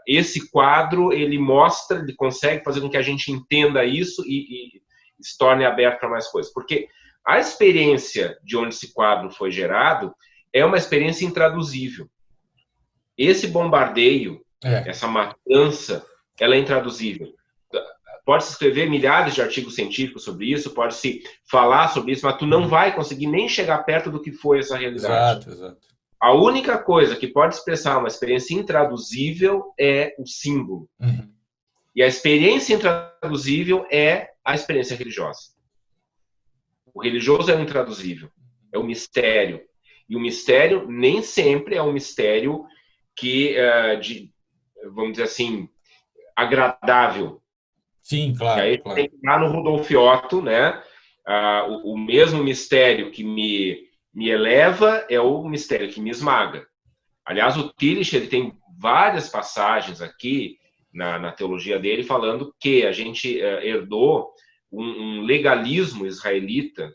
esse quadro ele mostra, ele consegue fazer com que a gente entenda isso e se torne aberto para mais coisas? Porque a experiência de onde esse quadro foi gerado é uma experiência intraduzível. Esse bombardeio, essa matança, ela é intraduzível. Pode-se escrever milhares de artigos científicos sobre isso, pode-se falar sobre isso, mas tu não vai conseguir nem chegar perto do que foi essa realidade. Exato. A única coisa que pode expressar uma experiência intraduzível é o símbolo. E a experiência intraduzível é a experiência religiosa. O religioso é o intraduzível, é o mistério. E o mistério nem sempre é um mistério que, vamos dizer assim, agradável. Sim, claro. E aí tem que ir lá no Rudolf Otto, né? O mesmo mistério que me eleva é o mistério que me esmaga. Aliás, o Tillich, ele tem várias passagens aqui na teologia dele falando que a gente herdou um legalismo israelita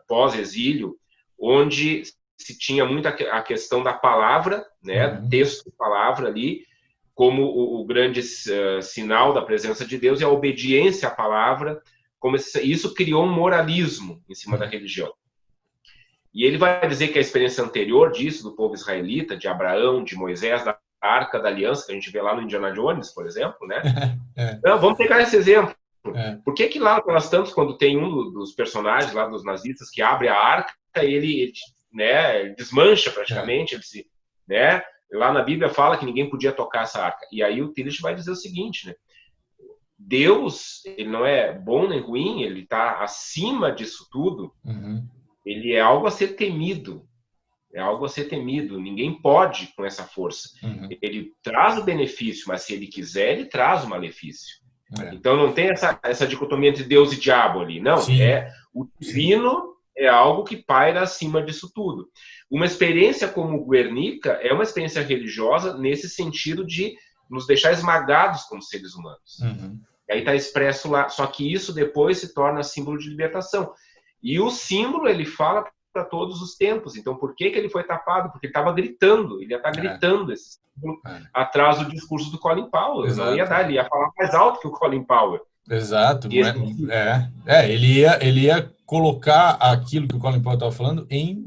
pós-exílio, onde se tinha muito a questão da palavra, né, texto, palavra ali, como o grande sinal da presença de Deus, e a obediência à palavra, isso criou um moralismo em cima da religião. E ele vai dizer que a experiência anterior disso, do povo israelita, de Abraão, de Moisés, da Arca da Aliança, que a gente vê lá no Indiana Jones, por exemplo, né? Não, vamos pegar esse exemplo. Por que lá, pelas tantas, quando tem um dos personagens lá dos nazistas que abre a arca, ele desmancha praticamente, né? Lá na Bíblia fala que ninguém podia tocar essa arca. E aí o Tillich vai dizer o seguinte, né? Deus, ele não é bom nem ruim, ele está acima disso tudo. Ele é algo a ser temido. É algo a ser temido. Ninguém pode com essa força. Ele traz o benefício, mas se ele quiser, ele traz o malefício. Então não tem essa dicotomia entre Deus e diabo ali. Não, o divino é algo que paira acima disso tudo. Uma experiência como o Guernica é uma experiência religiosa nesse sentido de nos deixar esmagados como seres humanos. E aí está expresso lá. Só que isso depois se torna símbolo de libertação. E o símbolo, ele fala para todos os tempos. Então, por que ele foi tapado? Porque ele estava gritando. Ele ia estar gritando esse símbolo atrás do discurso do Colin Powell. Ele não ia dar, ele ia falar mais alto que o Colin Powell. Exato. E esse, Ele ia colocar aquilo que o Colin Powell estava falando em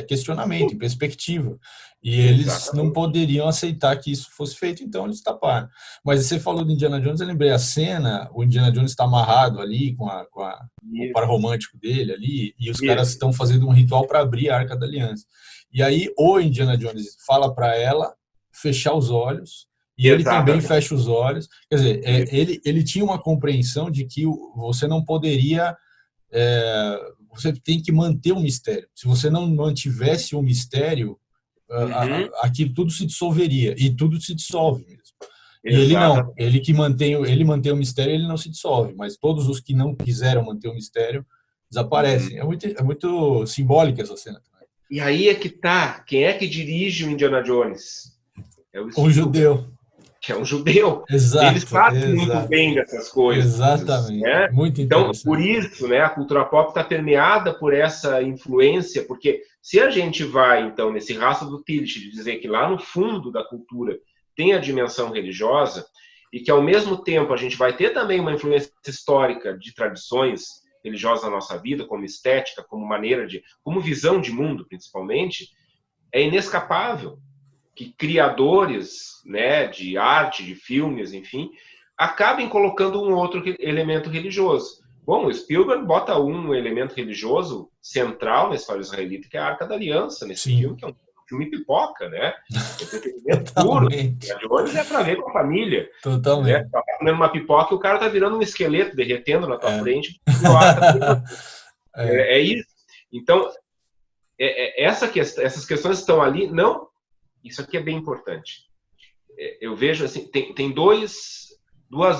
questionamento, em perspectiva. E eles não exatamente. poderiam aceitar que isso fosse feito, então eles taparam. Mas você falou do Indiana Jones, eu lembrei a cena, o Indiana Jones está amarrado ali com o par romântico dele ali, e os caras Isso, estão fazendo um ritual para abrir a Arca da Aliança. E aí o Indiana Jones fala para ela fechar os olhos, e ele também exatamente. fecha os olhos. Quer dizer, Isso. ele tinha uma compreensão de que você não poderia. Você tem que manter o mistério. Se você não mantivesse o mistério, Uhum, aquilo tudo se dissolveria. E tudo se dissolve mesmo. E ele não. exatamente. Ele mantém o mistério, ele não se dissolve. Mas todos os que não quiseram manter o mistério desaparecem. Uhum. É muito simbólica essa cena também. E aí é que tá. Quem é que dirige o Indiana Jones? É o Um Spielberg, judeu. que é um judeu. Ele Exato, sabe muito exato. bem dessas coisas, Exatamente. né? Muito Então, por interessante. isso, né, a cultura pop está permeada por essa influência, porque se a gente vai, então, nesse rastro do Tillich, de dizer que lá no fundo da cultura tem a dimensão religiosa, e que, ao mesmo tempo, a gente vai ter também uma influência histórica de tradições religiosas na nossa vida, como estética, como maneira de, como visão de mundo, principalmente, é inescapável que criadores, né, de arte, de filmes, enfim, acabem colocando um outro elemento religioso. Bom, o Spielberg bota um elemento religioso central na história israelita, que é a Arca da Aliança, nesse filme, Sim, que é um filme pipoca, né? Entretenimento puro. totalmente. De Jones é para ver com a família, né? Totalmente. Tá comendo uma pipoca e o cara tá virando um esqueleto derretendo na tua É. frente, e a Arca da Aliança. É. É isso. Então, essas questões estão ali, não. Isso aqui é bem importante. Eu vejo assim, tem duas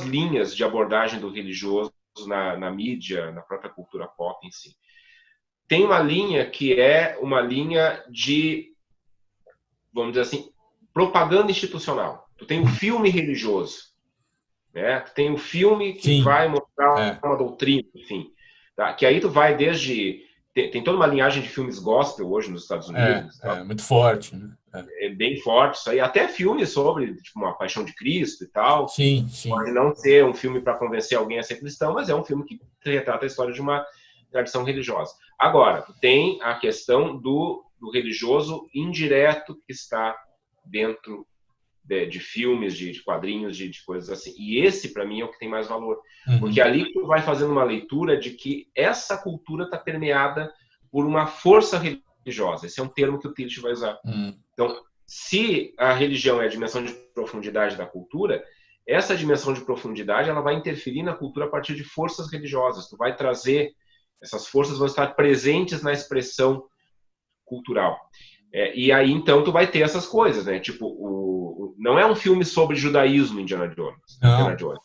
linhas de abordagem do religioso na mídia, na própria cultura pop em si. Tem uma linha que é uma linha de, vamos dizer assim, propaganda institucional. Tu tem o filme religioso, né? Tu tem o filme que Sim, vai mostrar é, uma doutrina, enfim. Tá? Que aí tu vai desde... Tem toda uma linhagem de filmes gospel hoje nos Estados Unidos, tá? muito forte, né? É. É bem forte isso aí. Até filmes sobre tipo, uma Paixão de Cristo e tal. Sim, sim. Pode não ser um filme para convencer alguém a ser cristão, mas é um filme que retrata a história de uma tradição religiosa. Agora, tem a questão do religioso indireto que está dentro de filmes, de quadrinhos, de coisas assim. E esse, para mim, é o que tem mais valor. Porque Uhum. ali tu vai fazendo uma leitura de que essa cultura está permeada por uma força religiosa. Esse é um termo que o Tillich vai usar. Uhum. Então, se a religião é a dimensão de profundidade da cultura, essa dimensão de profundidade ela vai interferir na cultura a partir de forças religiosas. Tu vai trazer, essas forças vão estar presentes na expressão cultural. E aí, então, tu vai ter essas coisas, né? Tipo, não é um filme sobre judaísmo, Indiana Não, Jones,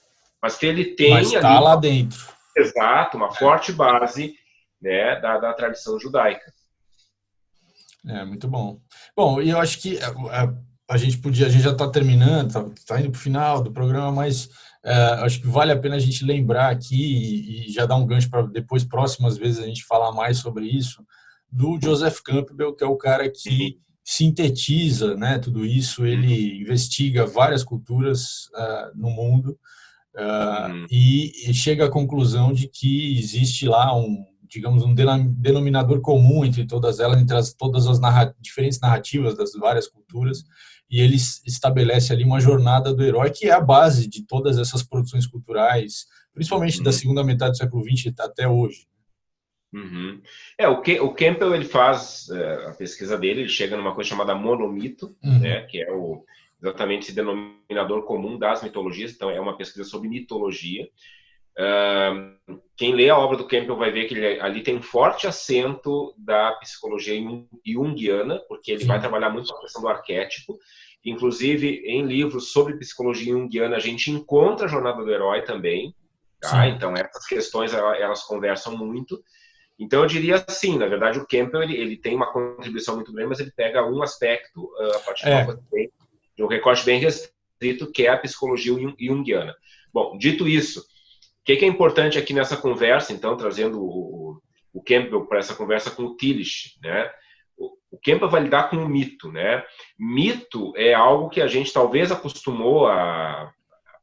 mas que ele mas tem está ali, lá dentro. exato, uma forte base, né, da tradição judaica. Muito bom. Bom, e eu acho que a gente podia, a gente já está terminando, tá indo para o final do programa, mas acho que vale a pena a gente lembrar aqui e já dar um gancho para depois, próximas vezes, a gente falar mais sobre isso, do Joseph Campbell, que é o cara que sintetiza, né, tudo isso. Ele investiga várias culturas no mundo Uhum. e chega à conclusão de que existe lá digamos, um denominador comum entre todas elas, entre todas as diferentes narrativas das várias culturas, e ele estabelece ali uma jornada do herói que é a base de todas essas produções culturais, principalmente da Uhum. segunda metade do século XX até hoje. Uhum. O Campbell ele faz a pesquisa dele, ele chega numa coisa chamada monomito, Uhum. né, que é exatamente esse denominador comum das mitologias. Então é uma pesquisa sobre mitologia. Quem lê a obra do Campbell vai ver que ali tem um forte acento da psicologia junguiana, porque ele vai Sim, trabalhar muito a questão do arquétipo. Inclusive, em livros sobre psicologia junguiana, a gente encontra a jornada do herói também. Tá? sim. Então, essas questões elas conversam muito. Então, eu diria assim, na verdade, o Campbell ele tem uma contribuição muito grande, mas ele pega um aspecto, a partir de um recorte bem restrito, que é a psicologia junguiana. Bom, dito isso, o que é importante aqui nessa conversa, então, trazendo o Campbell para essa conversa com o Tillich, né? O Campbell vai lidar com o mito, né? Mito é algo que a gente talvez acostumou a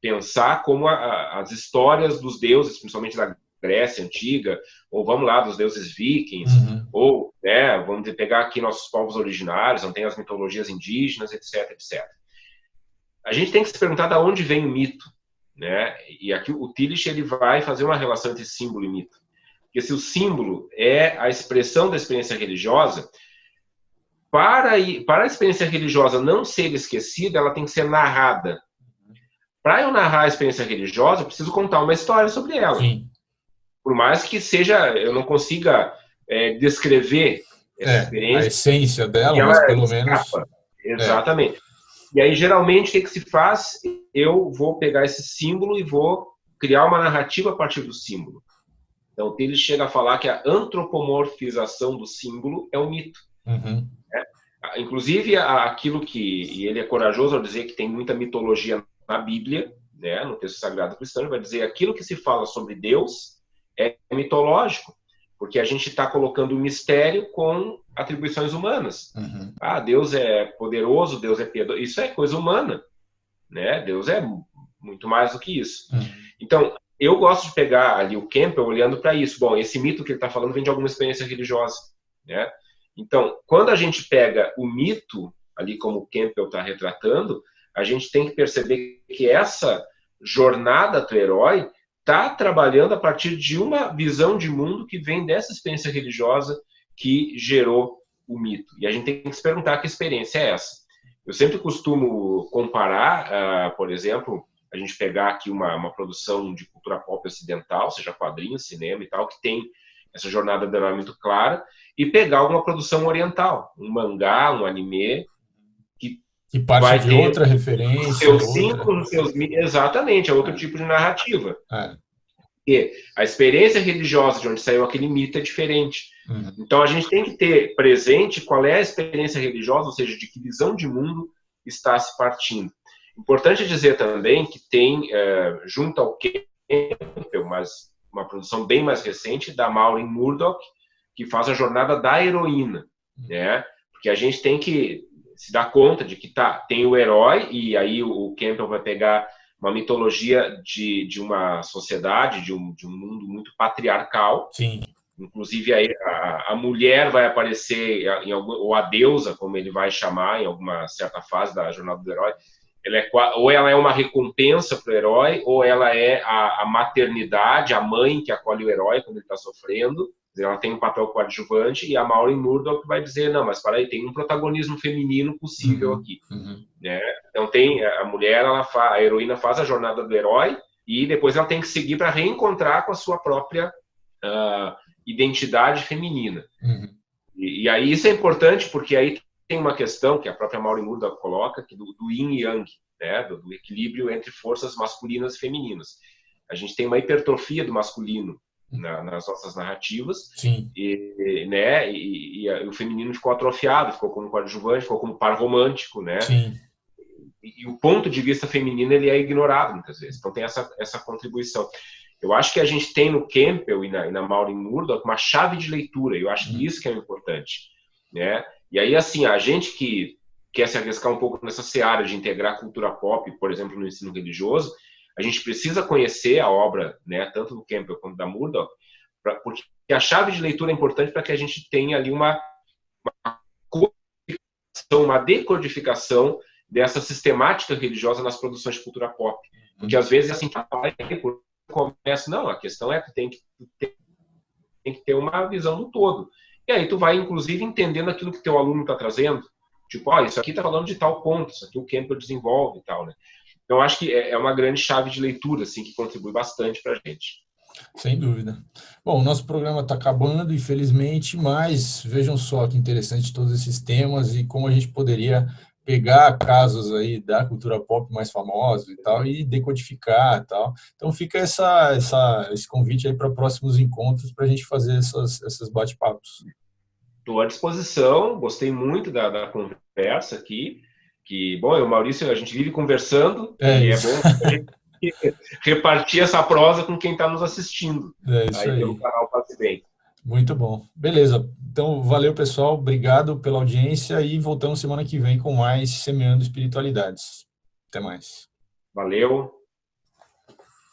pensar como as histórias dos deuses, principalmente da Grécia Antiga, ou vamos lá, dos deuses vikings, ou, né, vamos pegar aqui nossos povos originários, não tem as mitologias indígenas, etc, etc. A gente tem que se perguntar de onde vem o mito, né? E aqui o Tillich ele vai fazer uma relação entre símbolo e mito. Porque se o símbolo é a expressão da experiência religiosa, para a experiência religiosa não ser esquecida, ela tem que ser narrada. Para eu narrar a experiência religiosa, eu preciso contar uma história sobre ela. Sim. Por mais que eu não consiga descrever essa experiência. A essência dela, mas pelo menos... Exatamente. E aí, geralmente, o que se faz? Eu vou pegar esse símbolo e vou criar uma narrativa a partir do símbolo. Então, ele chega a falar que a antropomorfização do símbolo é um mito. Inclusive, aquilo e ele é corajoso ao dizer que tem muita mitologia na Bíblia, né, no texto sagrado cristão, ele vai dizer aquilo que se fala sobre Deus é mitológico, porque a gente está colocando o mistério com atribuições humanas. Deus é poderoso, Deus é piedoso, isso é coisa humana, né? Deus é muito mais do que isso. Então, eu gosto de pegar ali o Campbell olhando para isso. Bom, esse mito que ele está falando vem de alguma experiência religiosa, né? Então, quando a gente pega o mito, ali como o Campbell está retratando, a gente tem que perceber que essa jornada do herói está trabalhando a partir de uma visão de mundo que vem dessa experiência religiosa que gerou o mito. E a gente tem que se perguntar que experiência é essa. Eu sempre costumo comparar, por exemplo, a gente pegar aqui uma produção de cultura pop ocidental, seja quadrinhos, cinema e tal, que tem essa jornada do herói muito clara, e pegar alguma produção oriental, um mangá, um anime, que parte de outra referência. Seus símbolos, exatamente, é outro tipo de narrativa. E a experiência religiosa de onde saiu aquele mito é diferente. Então a gente tem que ter presente qual é a experiência religiosa, ou seja, de que visão de mundo está se partindo. Importante dizer também que tem, junto ao Campbell, mas uma produção bem mais recente, da Maureen Murdoch, que faz a jornada da heroína, né? Porque a gente tem que se dar conta de que tem o herói, e aí o Campbell vai pegar uma mitologia de uma sociedade, de um mundo muito patriarcal. Sim. Inclusive a mulher vai aparecer, ou a deusa, como ele vai chamar, em alguma certa fase da jornada do herói. Ou ela é uma recompensa para o herói, ou ela é a maternidade, a mãe que acolhe o herói quando ele está sofrendo. Ela tem um papel coadjuvante, e a Maureen Murdoch vai dizer, não, mas para aí, tem um protagonismo feminino possível aqui. Né? Então tem a mulher, a heroína faz a jornada do herói, e depois ela tem que seguir para reencontrar com a sua própria identidade feminina. E aí isso é importante, porque aí tem uma questão que a própria Maureen Murdoch coloca, que do yin e yang, né? do equilíbrio entre forças masculinas e femininas. A gente tem uma hipertrofia do masculino nas nossas narrativas. Sim. E o feminino ficou atrofiado, ficou como coadjuvante, ficou como par romântico, né? Sim. E o ponto de vista feminino ele é ignorado muitas vezes. Então tem essa contribuição. Eu acho que a gente tem no Campbell e na Maureen Murdoch uma chave de leitura. Eu acho que isso que é importante, né? E aí, assim, a gente que quer se arriscar um pouco nessa seara de integrar cultura pop, por exemplo, no ensino religioso, a gente precisa conhecer a obra, né, tanto do Campbell quanto da Murdoch, porque a chave de leitura é importante para que a gente tenha ali uma decodificação dessa sistemática religiosa nas produções de cultura pop. Porque às vezes assim, começa, não, a questão é que tem que ter uma visão do todo. E aí tu vai, inclusive, entendendo aquilo que teu aluno está trazendo. Tipo, isso aqui está falando de tal ponto, isso aqui o Campbell desenvolve e tal, né? Então, acho que é uma grande chave de leitura, assim, que contribui bastante para a gente. Sem dúvida. Bom, o nosso programa está acabando, infelizmente, mas vejam só que interessante todos esses temas e como a gente poderia pegar casos aí da cultura pop mais famosos e tal e decodificar e tal. Então, fica esse convite aí para próximos encontros para a gente fazer esses bate-papos. Estou à disposição, gostei muito da conversa aqui. Bom, eu e o Maurício, a gente vive conversando, e isso. É bom a gente repartir essa prosa com quem está nos assistindo. Isso aí. Pelo canal Passe Bem. Muito bom. Beleza. Então, valeu, pessoal. Obrigado pela audiência e voltamos semana que vem com mais Semeando Espiritualidades. Até mais. Valeu.